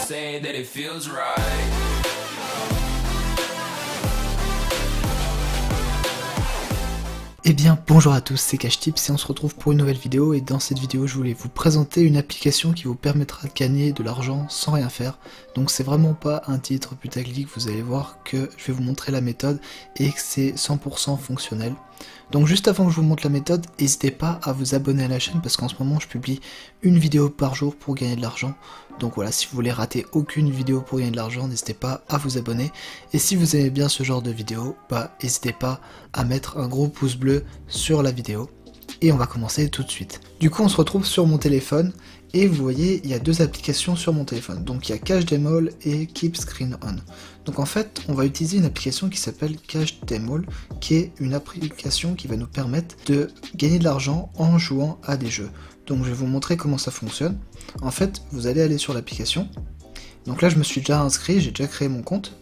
say that it feels right. Eh bien bonjour à tous, c'est CashTips et on se retrouve pour une nouvelle vidéo, et dans cette vidéo je voulais vous présenter une application qui vous permettra de gagner de l'argent sans rien faire. Donc c'est vraiment pas un titre putaclic, vous allez voir que je vais vous montrer la méthode et que c'est 100% fonctionnel. Donc juste avant que je vous montre la méthode, n'hésitez pas à vous abonner à la chaîne parce qu'en ce moment je publie une vidéo par jour pour gagner de l'argent. Donc voilà, si vous voulez rater aucune vidéo pour gagner de l'argent, n'hésitez pas à vous abonner. Et si vous aimez bien ce genre de vidéo, n'hésitez pas à mettre un gros pouce bleu sur la vidéo. Et on va commencer tout de suite. Du coup on se retrouve sur mon téléphone et vous voyez il y a deux applications sur mon téléphone. Donc il y a CashDemol et Keep Screen On. Donc en fait on va utiliser une application qui s'appelle CashDemol, qui est une application qui va nous permettre de gagner de l'argent en jouant à des jeux. Donc je vais vous montrer comment ça fonctionne. En fait vous allez aller sur l'application. Donc là je me suis déjà inscrit, j'ai déjà créé mon compte.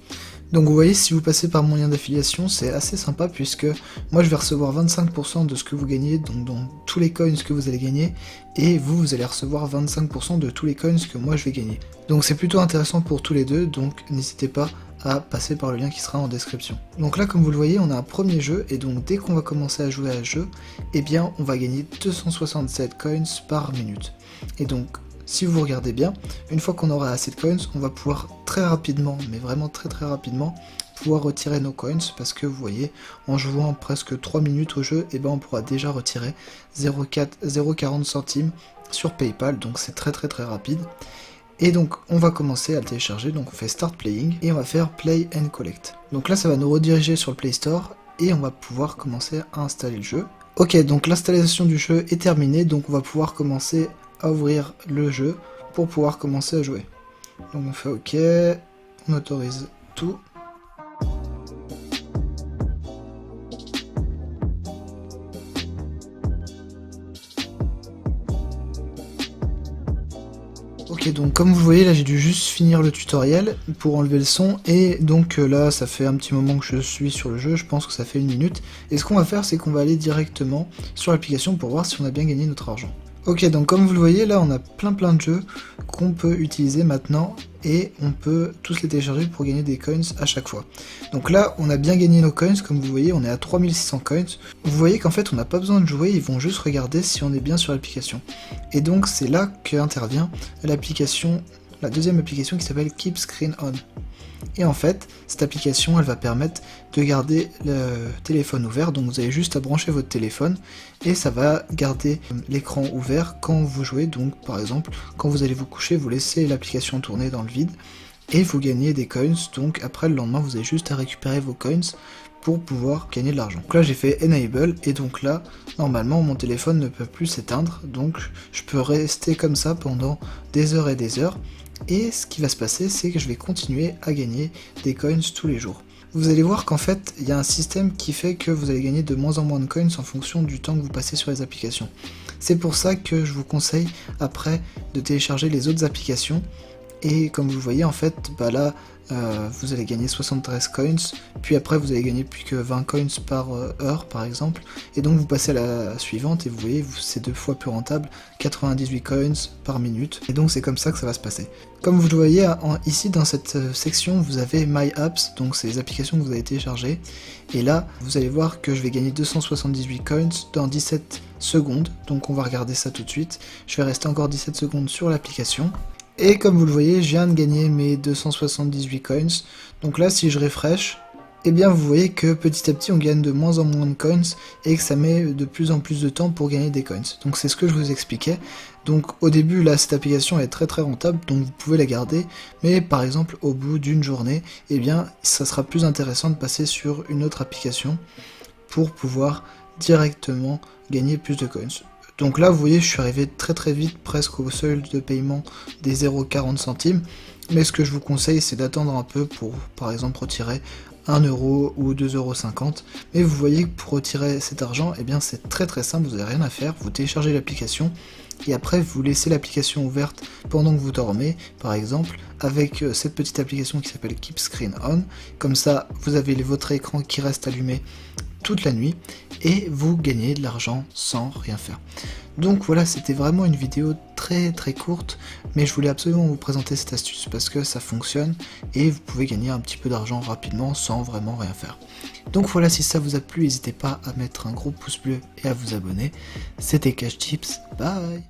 Donc vous voyez, si vous passez par mon lien d'affiliation, c'est assez sympa puisque moi je vais recevoir 25% de ce que vous gagnez, donc dans tous les coins que vous allez gagner, et vous allez recevoir 25% de tous les coins que moi je vais gagner. Donc c'est plutôt intéressant pour tous les deux, donc n'hésitez pas à passer par le lien qui sera en description. Donc là comme vous le voyez, on a un premier jeu, et donc dès qu'on va commencer à jouer à ce jeu, eh bien on va gagner 267 coins par minute. Et donc si vous regardez bien, une fois qu'on aura assez de coins, on va pouvoir très rapidement, mais vraiment très rapidement, pouvoir retirer nos coins, parce que vous voyez, en jouant presque 3 minutes au jeu, et ben on pourra déjà retirer 0,40 centimes sur PayPal, donc c'est très rapide. Et donc on va commencer à le télécharger, donc on fait Start Playing, et on va faire Play and Collect. Donc là ça va nous rediriger sur le Play Store, et on va pouvoir commencer à installer le jeu. Ok, donc l'installation du jeu est terminée, donc on va pouvoir commencer à ouvrir le jeu pour pouvoir commencer à jouer. Donc on fait OK, on autorise tout. Ok, donc comme vous voyez là j'ai dû juste finir le tutoriel pour enlever le son, et donc là ça fait un petit moment que je suis sur le jeu, je pense que ça fait 1 minute, et ce qu'on va faire c'est qu'on va aller directement sur l'application pour voir si on a bien gagné notre argent. Ok, donc comme vous le voyez là on a plein de jeux qu'on peut utiliser maintenant, et on peut tous les télécharger pour gagner des coins à chaque fois. Donc là on a bien gagné nos coins, comme vous voyez on est à 3600 coins. Vous voyez qu'en fait on n'a pas besoin de jouer, ils vont juste regarder si on est bien sur l'application. Et donc c'est là qu'intervient l'application, la deuxième application qui s'appelle Keep Screen On. Et en fait, cette application, elle va permettre de garder le téléphone ouvert, donc vous avez juste à brancher votre téléphone, et ça va garder l'écran ouvert quand vous jouez, donc par exemple, quand vous allez vous coucher, vous laissez l'application tourner dans le vide, et vous gagnez des coins, donc après le lendemain, vous avez juste à récupérer vos coins pour pouvoir gagner de l'argent. Donc là j'ai fait Enable, et donc là, normalement mon téléphone ne peut plus s'éteindre, donc je peux rester comme ça pendant des heures et des heures. Et ce qui va se passer, c'est que je vais continuer à gagner des coins tous les jours. Vous allez voir qu'en fait, il y a un système qui fait que vous allez gagner de moins en moins de coins en fonction du temps que vous passez sur les applications. C'est pour ça que je vous conseille après de télécharger les autres applications. Et comme vous voyez, en fait, là, vous allez gagner 73 coins, puis après vous allez gagner plus que 20 coins par heure par exemple, et donc vous passez à la suivante et vous voyez c'est 2 fois plus rentable, 98 coins par minute, et donc c'est comme ça que ça va se passer. Comme vous le voyez ici dans cette section, vous avez My Apps, donc c'est les applications que vous avez téléchargées, et là vous allez voir que je vais gagner 278 coins dans 17 secondes, donc on va regarder ça tout de suite. Je vais rester encore 17 secondes sur l'application. Et comme vous le voyez, je viens de gagner mes 278 coins. Donc là, si je refresh, eh bien vous voyez que petit à petit on gagne de moins en moins de coins et que ça met de plus en plus de temps pour gagner des coins. Donc c'est ce que je vous expliquais. Donc au début là cette application est très rentable, donc vous pouvez la garder, mais par exemple au bout d'une journée, eh bien ça sera plus intéressant de passer sur une autre application pour pouvoir directement gagner plus de coins. Donc là vous voyez je suis arrivé très vite presque au seuil de paiement des 0,40 centimes, mais ce que je vous conseille c'est d'attendre un peu pour par exemple retirer 1 euro ou 2,50 €. Mais vous voyez que pour retirer cet argent, eh bien c'est très simple, vous n'avez rien à faire, vous téléchargez l'application et après vous laissez l'application ouverte pendant que vous dormez, par exemple, avec cette petite application qui s'appelle Keep Screen On. Comme ça, vous avez votre écran qui reste allumé toute la nuit et vous gagnez de l'argent sans rien faire. Donc voilà, c'était vraiment une vidéo très courte, mais je voulais absolument vous présenter cette astuce parce que ça fonctionne et vous pouvez gagner un petit peu d'argent rapidement sans vraiment rien faire. Donc voilà, si ça vous a plu, n'hésitez pas à mettre un gros pouce bleu et à vous abonner. C'était Cash Tips, bye.